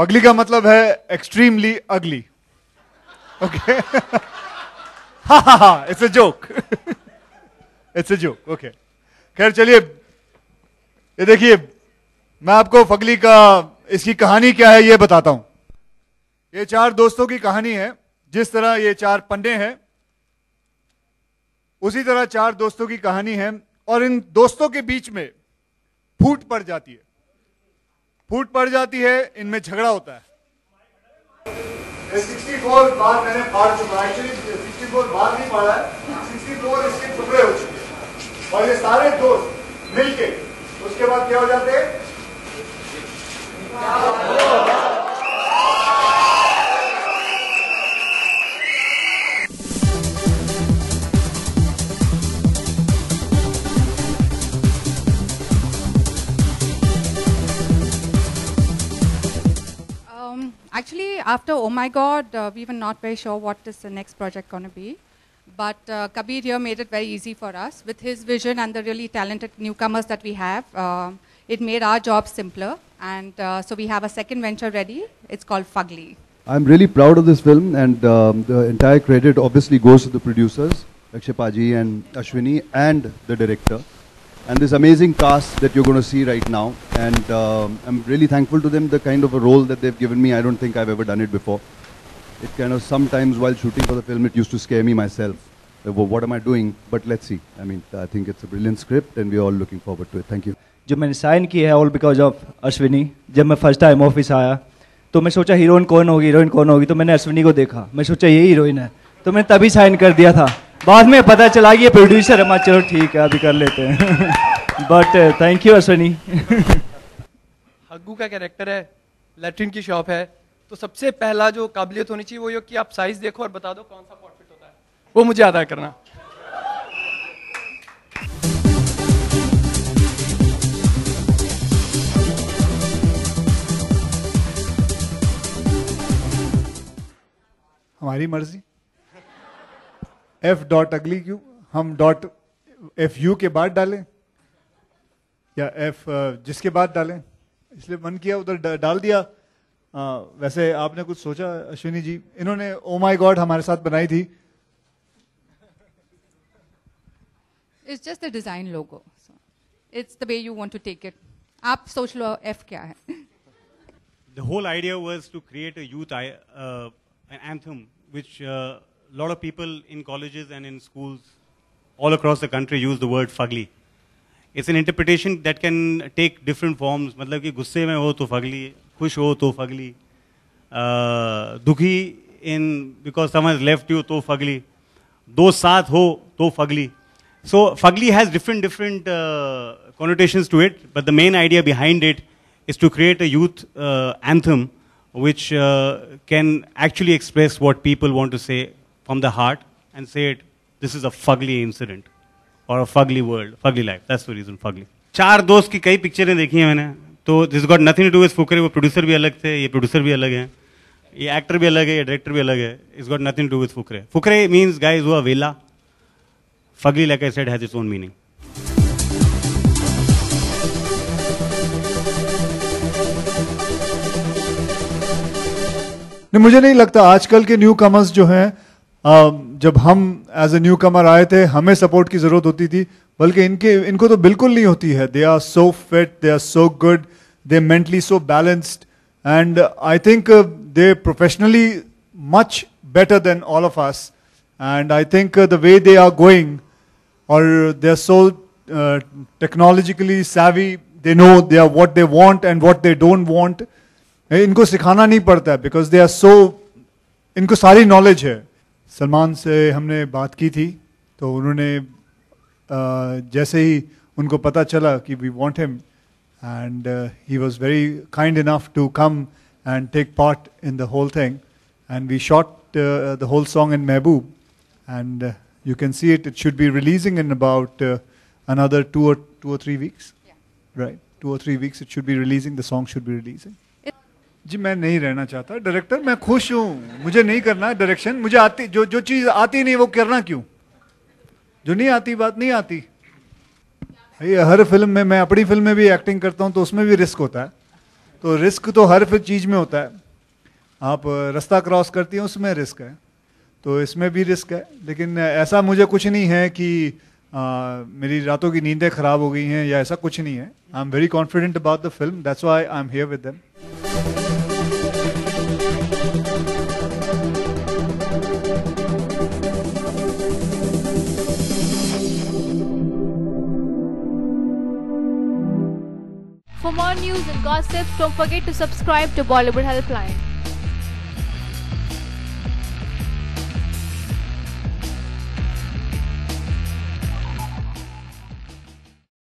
Fugly का मतलब है एक्सट्रीमली अगली. ओके. हा it's a joke. It's a joke. Okay. खैर चलिए, ये देखिए, मैं आपको फगली का इसकी कहानी क्या है ये बताता हूं. ये चार दोस्तों की कहानी है. जिस तरह ये चार पन्ने हैं उसी तरह चार दोस्तों की कहानी है. और इन दोस्तों के बीच में फूट पड़ जाती है. फूट पड़ जाती है, इनमें झगड़ा होता है. 64 बार मैंने फाड़ चुका. एक्चुअली 64 बार नहीं फाड़ा है, 64 इसके टुकड़े हो चुके हैं. और ये सारे दोस्त मिलके उसके बाद क्या हो जाते हैं? Actually, after Oh My God, we were not very sure what is the next project going to be. But Kabir here made it very easy for us. With his vision and the really talented newcomers that we have, it made our job simpler. And so we have a second venture ready. It's called Fugly. I'm really proud of this film, and the entire credit obviously goes to the producers, Akshay Paji and Ashwini, and the director. And this amazing cast that you're going to see right now. And I'm really thankful to them, the kind of a role that they've given me. I don't think I've ever done it before. It kind of sometimes while shooting for the film, it used to scare me myself. What am I doing? But let's see. I mean, I think it's a brilliant script and we're all looking forward to it. Thank you. जो मैंने sign की है all because of Ashwini. जब मैं first time office आया तो मैं सोचा हीरोइन कौन होगी, हीरोइन कौन होगी, तो मैंने अश्विनी को देखा. मैं सोचा यही हीरोइन है, तो मैंने तभी साइन कर दिया था. बाद में पता चला कि ये प्रोड्यूसर है. मैं चलो ठीक है अभी कर लेते हैं. But thank you Ashwini. Haggu का कैरेक्टर है, लैट्रिन की शॉप है, तो सबसे पहला जो काबिलियत होनी चाहिए वो ये कि आप साइज देखो और बता दो कौन सा पॉट फिट होता है. वो मुझे अदा करना. हमारी मर्जी. F.ugly क्यों? हम .fu के बाद डालें या F जिसके बाद डालें, इसलिए मन किया उधर डाल दिया. वैसे आपने कुछ सोचा अश्विनी जी? इन्होंने ओ माय गॉड हमारे साथ बनाई थी. It's just the design logo. So it's the way you want to take it. आप सोच लो F क्या है. The whole idea was to create a youth an anthem which a lot of people in colleges and in schools all across the country use the word fugly. It's an interpretation that can take different forms. मतलब कि गुस्से में हो तो Fugly, खुश हो तो Fugly, दुखी in because someone has left you तो फगली, दोस्त साथ हो तो Fugly. So fugly has different connotations to it, but the main idea behind it is to create a youth anthem which can actually express what people want to say from the heart and say it, this is a fugly incident or a fugly world, fugly life. That's the reason fugly. चार दोस्त की कई पिक्चरें देखी हैं मैंने, तो this got nothing to do with Fukrey. वो प्रोड्यूसर भी अलग थे, ये प्रोड्यूसर भी अलग हैं, ये एक्टर भी अलग है, ये डायरेक्टर भी अलग है. It's got nothing to do with Fukrey. Fukrey means guys who are vela. Fugly, like I said, has its own meaning. नहीं, मुझे नहीं लगता आजकल के न्यू कमर्स जो हैं, जब हम एज ए न्यू कमर आए थे हमें सपोर्ट की जरूरत होती थी, बल्कि इनको तो बिल्कुल नहीं होती है. They are so fit, they are so good, they are mentally so balanced, and I think they professionally much better than all of us. And I think the way they are going, or they are so technologically savvy, they know what they want and what they don't want. इनको सिखाना नहीं पड़ता है because they are so, इनको सारी knowledge है. सलमान से हमने बात की थी, तो उन्होंने जैसे ही उनको पता चला कि we want him, and he was very kind enough to come and take part in the whole thing, and we shot the whole song in Mehboob, and you can see it. It should be releasing in about another 2 or 3 weeks. Yeah. Right, 2 or 3 weeks it should be releasing. The song should be releasing. जी मैं नहीं रहना चाहता director. मैं खुश हूँ, मुझे नहीं करना है डायरेक्शन. मुझे आती जो चीज़ आती नहीं वो करना क्यों? जो नहीं आती बात नहीं आती. हर फिल्म में, मैं अपनी फिल्म में भी एक्टिंग करता हूँ तो उसमें भी रिस्क होता है. तो रिस्क तो हर फिर चीज़ में होता है, आप रास्ता क्रॉस करती हैं उसमें रिस्क है, तो इसमें भी रिस्क है। लेकिन ऐसा मुझे कुछ नहीं है कि मेरी रातों की नींदें खराब हो गई हैं या ऐसा कुछ नहीं है। I am very confident about the film, that's why I am here with them. For more news and gossip, don't forget to subscribe to Bollywood Helpline.